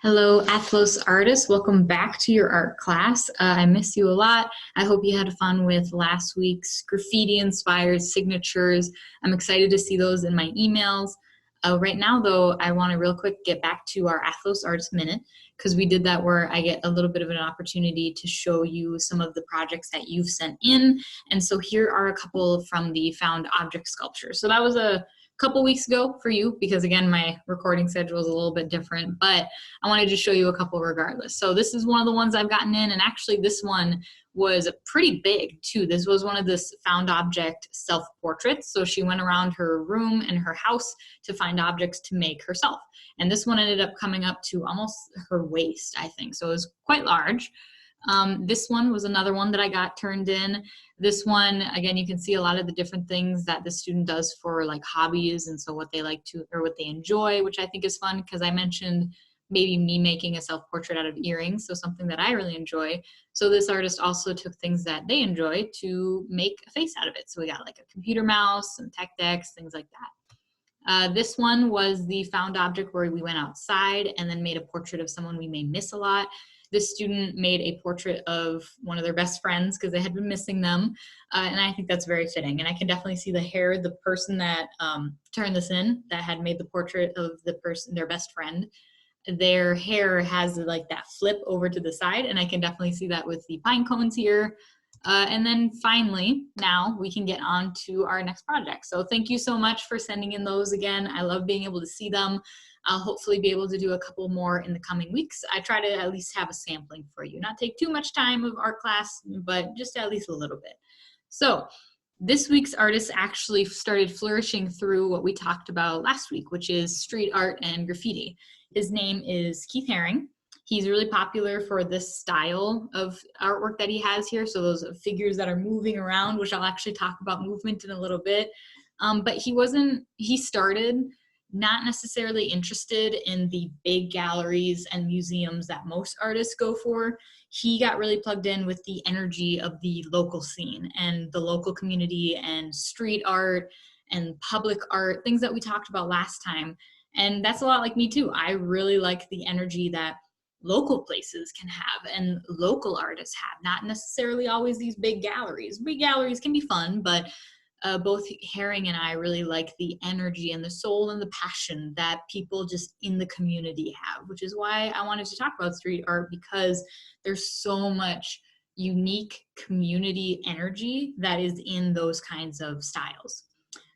Hello, Athlos artists. Welcome back to your art class. I miss you a lot. I hope you had fun with last week's graffiti-inspired signatures. I'm excited to see those in my emails. Right now, though, I want to real quick get back to our Athlos Artist Minute because we did that where I get a little bit of an opportunity to show you some of the projects that you've sent in. And so here are a couple from the found object sculpture. So that was a couple weeks ago for you because, again, my recording schedule is a little bit different, but I wanted to show you a couple regardless. So this is one of the ones I've gotten in, and actually this one was pretty big too. This was one of this found object self-portraits. So she went around her room and her house to find objects to make herself. And this one ended up coming up to almost her waist, I think. So it was quite large. This one was another one that I got turned in. This one, again, you can see a lot of the different things that the student does for like hobbies, and so what they like to, or what they enjoy, which I think is fun because I mentioned maybe me making a self-portrait out of earrings, so something that I really enjoy. So this artist also took things that they enjoy to make a face out of it. So we got like a computer mouse, some tech decks, things like that. This one was the found object where we went outside and then made a portrait of someone we may miss a lot. This student made a portrait of one of their best friends because they had been missing them. And I think that's very fitting. And I can definitely see the hair, the person that turned this in, that had made the portrait of the person, their best friend, their hair has like that flip over to the side. And I can definitely see that with the pine cones here. And then finally, now we can get on to our next project. So thank you so much for sending in those again. I love being able to see them. I'll hopefully be able to do a couple more in the coming weeks. I try to at least have a sampling for you, not take too much time of art class, but just at least a little bit. So this week's artist actually started flourishing through what we talked about last week, which is street art and graffiti. His name is Keith Haring. He's really popular for this style of artwork that he has here. So those figures that are moving around, which I'll actually talk about movement in a little bit. But he started not necessarily interested in the big galleries and museums that most artists go for. He got really plugged in with the energy of the local scene and the local community and street art and public art, things that we talked about last time. And that's a lot like me too. I really like the energy that local places can have and local artists have, not necessarily always these big galleries. Big galleries can be fun, but both Haring and I really like the energy and the soul and the passion that people just in the community have, which is why I wanted to talk about street art, because there's so much unique community energy that is in those kinds of styles.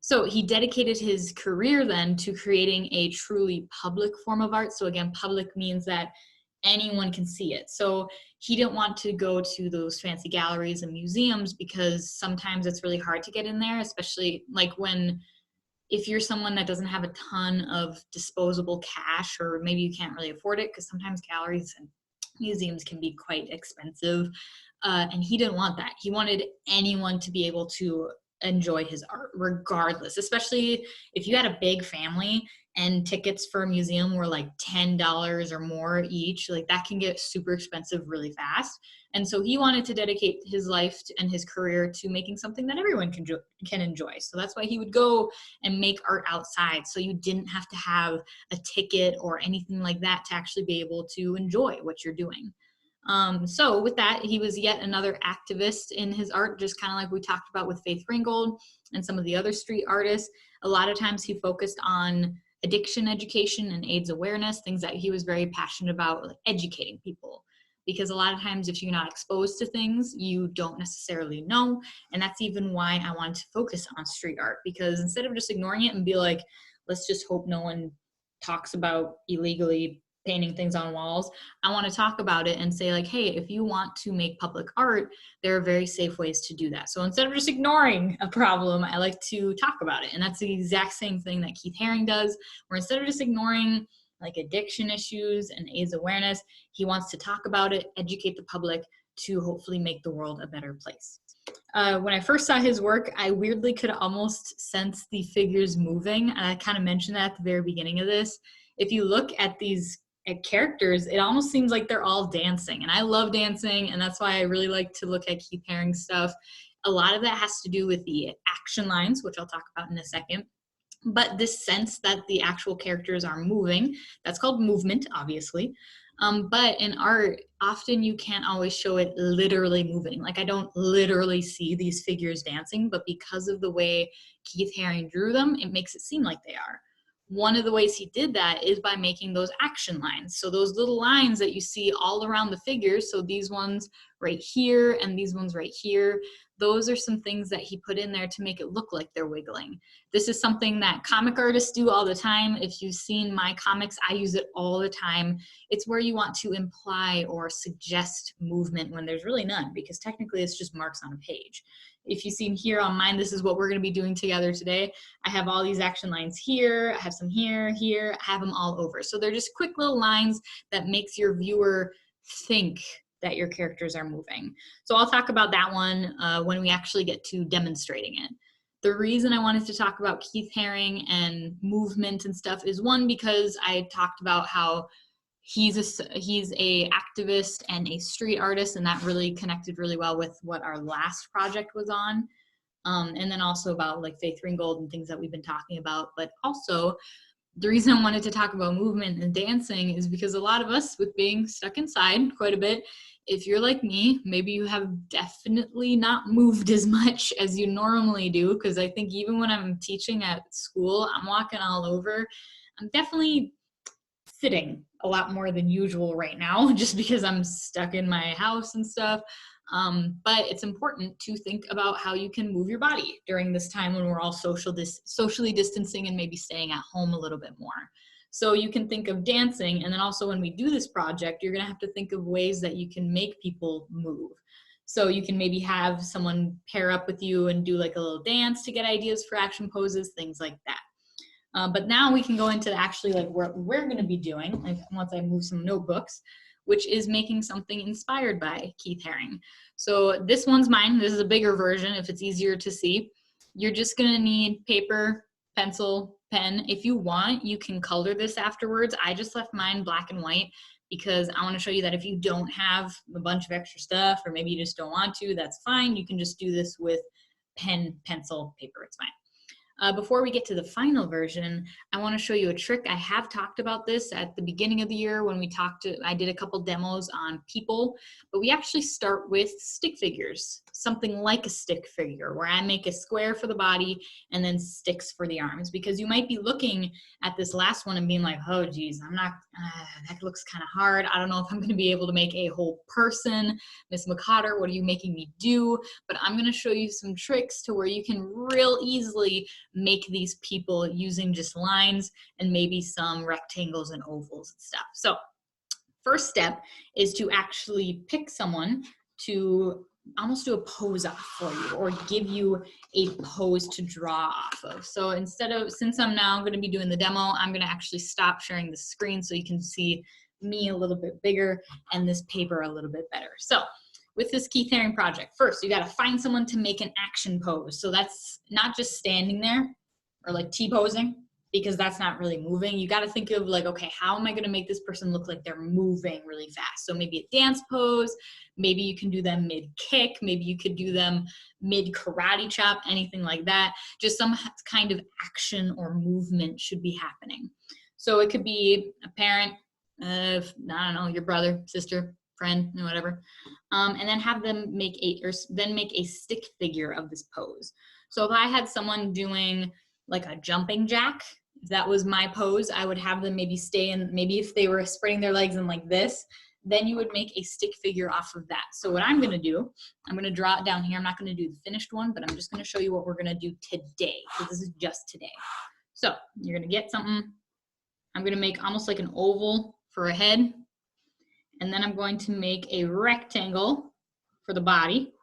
So he dedicated his career then to creating a truly public form of art. So again, public means that anyone can see it. So he didn't want to go to those fancy galleries and museums because sometimes it's really hard to get in there, especially like if you're someone that doesn't have a ton of disposable cash, or maybe you can't really afford it, because sometimes galleries and museums can be quite expensive. And he didn't want that. He wanted anyone to be able to enjoy his art regardless, especially if you had a big family and tickets for a museum were like $10 or more each. Like that can get super expensive really fast. And so he wanted to dedicate his life and his career to making something that everyone can enjoy. So that's why he would go and make art outside. So you didn't have to have a ticket or anything like that to actually be able to enjoy what you're doing. So with that, he was yet another activist in his art, just kind of like we talked about with Faith Ringgold and some of the other street artists. A lot of times he focused on addiction education and AIDS awareness, things that he was very passionate about, like educating people. Because a lot of times if you're not exposed to things, you don't necessarily know. And that's even why I wanted to focus on street art, because instead of just ignoring it and be like, let's just hope no one talks about illegally painting things on walls, I want to talk about it and say like, hey, if you want to make public art, there are very safe ways to do that. So instead of just ignoring a problem, I like to talk about it. And that's the exact same thing that Keith Haring does, where instead of just ignoring like addiction issues and AIDS awareness, he wants to talk about it, educate the public to hopefully make the world a better place. When I first saw his work, I weirdly could almost sense the figures moving. And I kind of mentioned that at the very beginning of this. If you look at these characters, it almost seems like they're all dancing, and I love dancing, and that's why I really like to look at Keith Haring's stuff. A lot of that has to do with the action lines, which I'll talk about in a second, but this sense that the actual characters are moving, that's called movement, obviously. But in art, often you can't always show it literally moving. Like, I don't literally see these figures dancing, but because of the way Keith Haring drew them, it makes it seem like they are. One of the ways he did that is by making those action lines. So those little lines that you see all around the figures, so these ones right here and these ones right here, those are some things that he put in there to make it look like they're wiggling. This is something that comic artists do all the time. If you've seen my comics, I use it all the time. It's where you want to imply or suggest movement when there's really none, because technically it's just marks on a page. If you've seen here on mine, this is what we're going to be doing together today. I have all these action lines here, I have some here, here, I have them all over. So they're just quick little lines that makes your viewer think that your characters are moving. So I'll talk about that one when we actually get to demonstrating it. The reason I wanted to talk about Keith Haring and movement and stuff is, one, because I talked about how he's a activist and a street artist, and that really connected really well with what our last project was on. And then also about like Faith Ringgold and things that we've been talking about. But also, the reason I wanted to talk about movement and dancing is because a lot of us, with being stuck inside quite a bit, if you're like me, maybe you have definitely not moved as much as you normally do, because I think even when I'm teaching at school, I'm walking all over. I'm definitely sitting a lot more than usual right now, just because I'm stuck in my house and stuff. But it's important to think about how you can move your body during this time when we're all socially distancing and maybe staying at home a little bit more. So you can think of dancing, and then also when we do this project, you're gonna have to think of ways that you can make people move. So you can maybe have someone pair up with you and do like a little dance to get ideas for action poses, things like that. But now we can go into actually like what we're gonna be doing, like once I move some notebooks, which is making something inspired by Keith Haring. So this one's mine. This is a bigger version if it's easier to see. You're just gonna need paper, pencil, pen. If you want, you can color this afterwards. I just left mine black and white because I wanna show you that if you don't have a bunch of extra stuff, or maybe you just don't want to, that's fine. You can just do this with pen, pencil, paper, it's fine. Before we get to the final version, I want to show you a trick. I have talked about this at the beginning of the year when I did a couple demos on people, but we actually start with stick figures, something like a stick figure, where I make a square for the body and then sticks for the arms, because you might be looking at this last one and being like, oh geez, that looks kind of hard. I don't know if I'm going to be able to make a whole person. Miss McCotter, what are you making me do? But I'm going to show you some tricks to where you can real easily make these people using just lines and maybe some rectangles and ovals and stuff. So first step is to actually pick someone to almost do a pose off for you, or give you a pose to draw off of. So since I'm now going to be doing the demo, I'm going to actually stop sharing the screen so you can see me a little bit bigger and this paper a little bit better. So with this Keith Haring project, first you got to find someone to make an action pose. So that's not just standing there or like T-posing, because that's not really moving. You got to think of like, okay, how am I going to make this person look like they're moving really fast? So maybe a dance pose, maybe you can do them mid-kick, maybe you could do them mid-karate chop, anything like that. Just some kind of action or movement should be happening. So it could be a parent, I don't know, your brother, sister, friend, whatever, and then have them make a stick figure of this pose. So if I had someone doing like a jumping jack, if that was my pose, I would have them maybe stay in, maybe if they were spreading their legs in like this, then you would make a stick figure off of that. So what I'm gonna do, I'm gonna draw it down here. I'm not gonna do the finished one, but I'm just gonna show you what we're gonna do today, because this is just today. So you're gonna get something, I'm gonna make almost like an oval for a head, and then I'm going to make a rectangle for the body.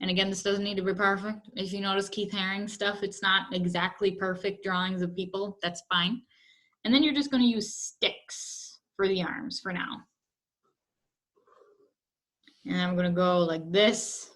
And again, this doesn't need to be perfect. If you notice Keith Haring stuff, it's not exactly perfect drawings of people, that's fine. And then you're just gonna use sticks for the arms for now. And I'm gonna go like this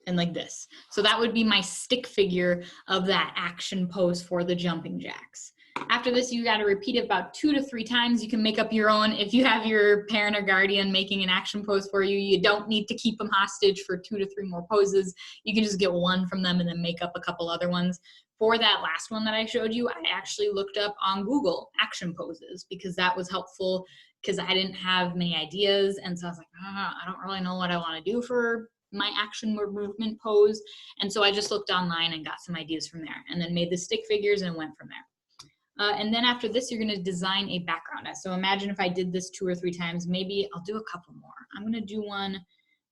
and like this. So that would be my stick figure of that action pose for the jumping jacks. After this, you got to repeat it about 2 to 3 times. You can make up your own. If you have your parent or guardian making an action pose for you, you don't need to keep them hostage for 2 to 3 more poses. You can just get one from them and then make up a couple other ones. For that last one that I showed you, I actually looked up on Google action poses because that was helpful because I didn't have many ideas. And so I was like, I don't really know what I want to do for my action movement pose. And so I just looked online and got some ideas from there and then made the stick figures and went from there. And then after this, you're going to design a background. So imagine if I did this 2 or 3 times, maybe I'll do a couple more. I'm going to do one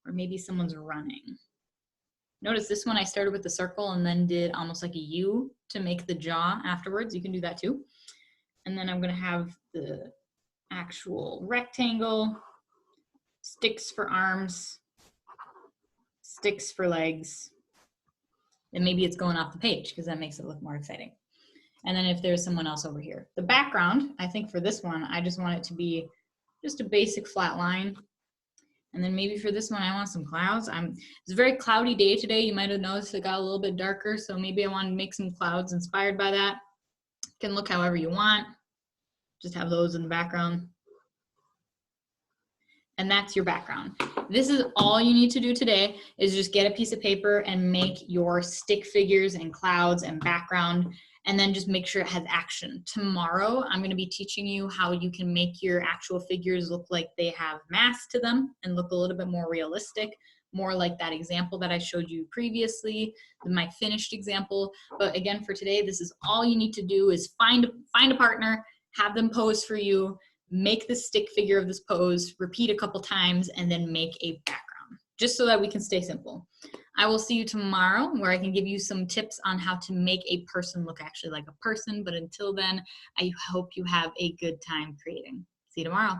where maybe someone's running. Notice this one, I started with the circle and then did almost like a U to make the jaw afterwards. You can do that too. And then I'm going to have the actual rectangle, sticks for arms, sticks for legs. And maybe it's going off the page because that makes it look more exciting. And then if there's someone else over here. The background, I think for this one, I just want it to be just a basic flat line. And then maybe for this one, I want some clouds. It's a very cloudy day today. You might have noticed it got a little bit darker. So maybe I want to make some clouds inspired by that. You can look however you want. Just have those in the background. And that's your background. This is all you need to do today is just get a piece of paper and make your stick figures and clouds and background, and then just make sure it has action. Tomorrow, I'm going to be teaching you how you can make your actual figures look like they have mass to them and look a little bit more realistic, more like that example that I showed you previously, my finished example. But again, for today, this is all you need to do is find a partner, have them pose for you, make the stick figure of this pose, repeat a couple times, and then make a background, just so that we can stay simple. I will see you tomorrow where I can give you some tips on how to make a person look actually like a person. But until then, I hope you have a good time creating. See you tomorrow.